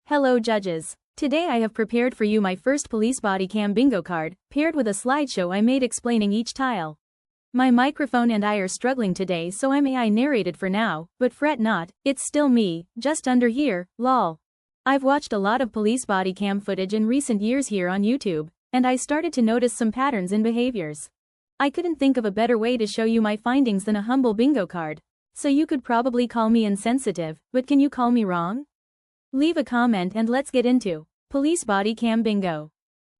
Hello judges. Today I have prepared for you my first police body cam bingo card, paired with a slideshow I made explaining each tile. My microphone and I are struggling today, so I may narrate it for now, but fret not, it's still me, just under here, lol. I've watched a lot of police body cam footage in recent years here on YouTube, and I started to notice some patterns in behaviors. I couldn't think of a better way to show you my findings than a humble bingo card. So you could probably call me insensitive, but can you call me wrong? Leave a comment and let's get into police body cam bingo.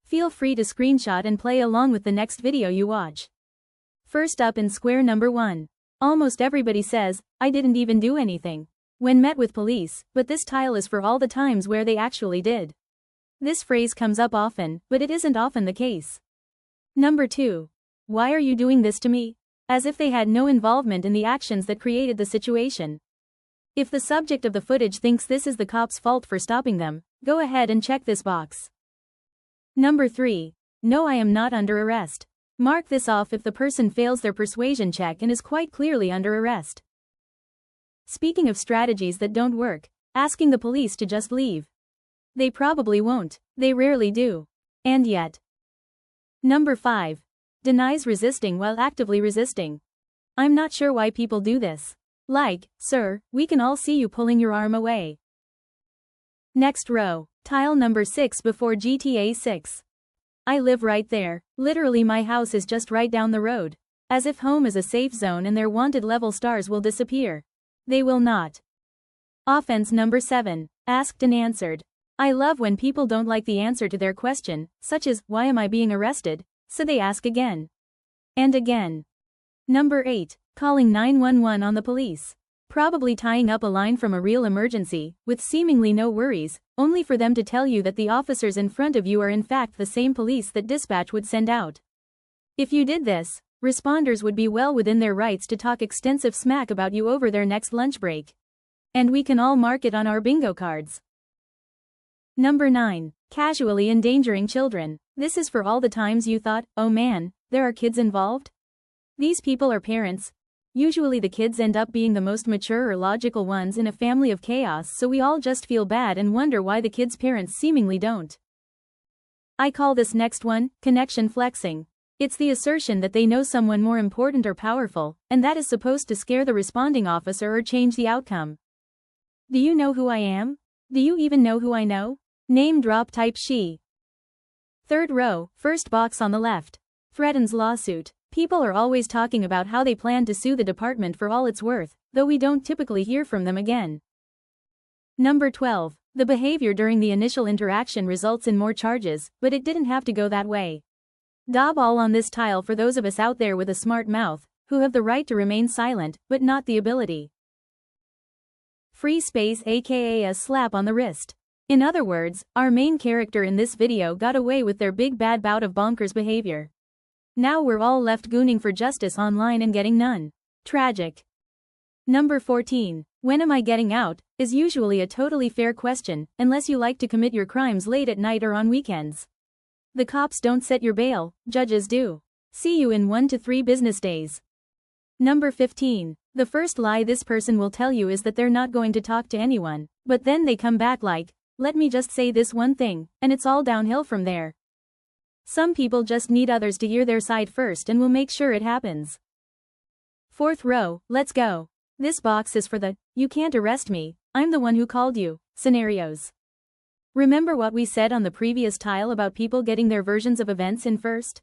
Feel free to screenshot and play along with the next video you watch. First up in square number 1. Almost everybody says, I didn't even do anything when met with police, but this tile is for all the times where they actually did. This phrase comes up often, but it isn't often the case. Number 2. Why are you doing this to me? As if they had no involvement in the actions that created the situation. If the subject of the footage thinks this is the cop's fault for stopping them, go ahead and check this box. Number 3. No, I am not under arrest. Mark this off if the person fails their persuasion check and is quite clearly under arrest. Speaking of strategies that don't work, asking the police to just leave. They probably won't, they rarely do. And yet. Number 5. Denies resisting while actively resisting. I'm not sure why people do this. Like, sir, we can all see you pulling your arm away. Next row, tile number 6 before GTA 6. I live right there, literally my house is just right down the road. As if home is a safe zone and their wanted level stars will disappear. They will not. Offense number 7, asked and answered. I love when people don't like the answer to their question, such as, why am I being arrested? So they ask again. And again. Number 8. Calling 911 on the police. Probably tying up a line from a real emergency, with seemingly no worries, only for them to tell you that the officers in front of you are in fact the same police that dispatch would send out. If you did this, responders would be well within their rights to talk extensive smack about you over their next lunch break. And we can all mark it on our bingo cards. Number 9. Casually endangering children. This is for all the times you thought, oh man, there are kids involved? These people are parents. Usually the kids end up being the most mature or logical ones in a family of chaos, so we all just feel bad and wonder why the kids' parents seemingly don't. I call this next one, connection flexing. It's the assertion that they know someone more important or powerful, and that is supposed to scare the responding officer or change the outcome. Do you know who I am? Do you even know who I know? Name drop type she. Third row, first box on the left. Threatens lawsuit. People are always talking about how they plan to sue the department for all it's worth, though we don't typically hear from them again. Number 12. The behavior during the initial interaction results in more charges, but it didn't have to go that way. Daub all on this tile for those of us out there with a smart mouth, who have the right to remain silent, but not the ability. Free space, aka a slap on the wrist. In other words, our main character in this video got away with their big bad bout of bonkers behavior. Now we're all left gooning for justice online and getting none. Tragic. Number 14. When am I getting out? Is usually a totally fair question, unless you like to commit your crimes late at night or on weekends. The cops don't set your bail, judges do. See you in 1 to 3 business days. Number 15. The first lie this person will tell you is that they're not going to talk to anyone, but then they come back like, let me just say this one thing, and it's all downhill from there. Some people just need others to hear their side first and will make sure it happens. Fourth row, let's go. This box is for the, you can't arrest me, I'm the one who called you, scenarios. Remember what we said on the previous tile about people getting their versions of events in first?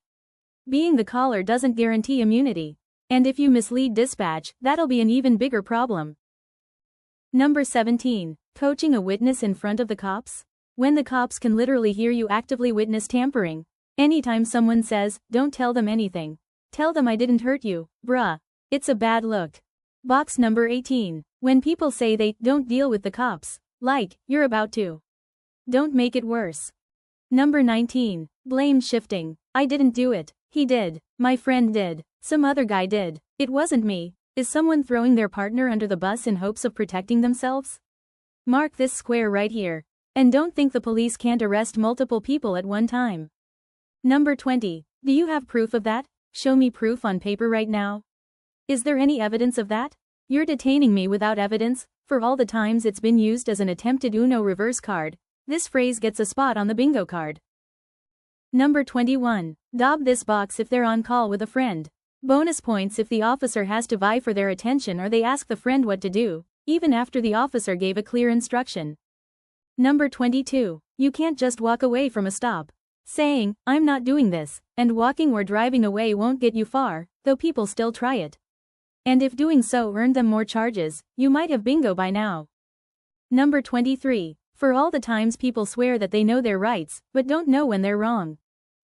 Being the caller doesn't guarantee immunity. And if you mislead dispatch, that'll be an even bigger problem. Number 17. Coaching a witness in front of the cops? When the cops can literally hear you actively witness tampering. Anytime someone says, don't tell them anything. Tell them I didn't hurt you, bruh. It's a bad look. Box number 18. When people say they don't deal with the cops. Like, you're about to. Don't make it worse. Number 19. Blame shifting. I didn't do it. He did. My friend did. Some other guy did. It wasn't me. Is someone throwing their partner under the bus in hopes of protecting themselves? Mark this square right here. And don't think the police can't arrest multiple people at one time. Number 20. Do you have proof of that? Show me proof on paper right now. Is there any evidence of that? You're detaining me without evidence, for all the times it's been used as an attempted Uno reverse card. This phrase gets a spot on the bingo card. Number 21. Daub this box if they're on call with a friend. Bonus points if the officer has to vie for their attention or they ask the friend what to do, even after the officer gave a clear instruction. Number 22. You can't just walk away from a stop. Saying, "I'm not doing this," and walking or driving away won't get you far, though people still try it. And if doing so earned them more charges, you might have bingo by now. Number 23. For all the times people swear that they know their rights, but don't know when they're wrong.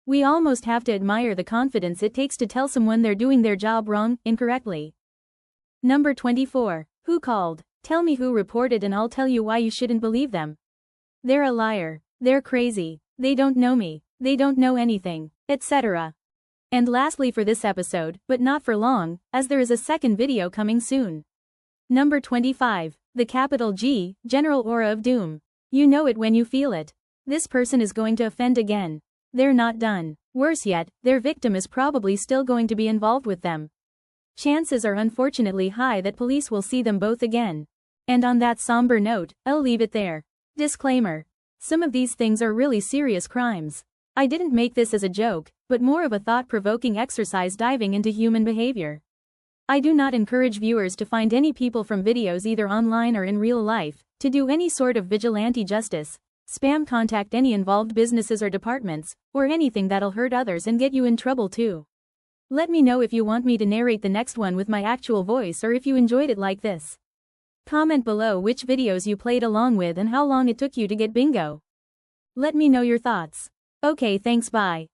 We almost have to admire the confidence it takes to tell someone they're doing their job wrong, incorrectly. Number 24. Who called? Tell me who reported and I'll tell you why you shouldn't believe them. They're a liar. They're crazy. They don't know me. They don't know anything, etc. And lastly for this episode, but not for long, as there is a second video coming soon. Number 25. The capital G, General Aura of Doom. You know it when you feel it. This person is going to offend again. They're not done. Worse yet, their victim is probably still going to be involved with them. Chances are unfortunately high that police will see them both again. And on that somber note, I'll leave it there. Disclaimer. Some of these things are really serious crimes. I didn't make this as a joke, but more of a thought-provoking exercise diving into human behavior. I do not encourage viewers to find any people from videos either online or in real life, to do any sort of vigilante justice, spam contact any involved businesses or departments, or anything that'll hurt others and get you in trouble too. Let me know if you want me to narrate the next one with my actual voice or if you enjoyed it like this. Comment below which videos you played along with and how long it took you to get bingo. Let me know your thoughts. Okay, thanks, bye.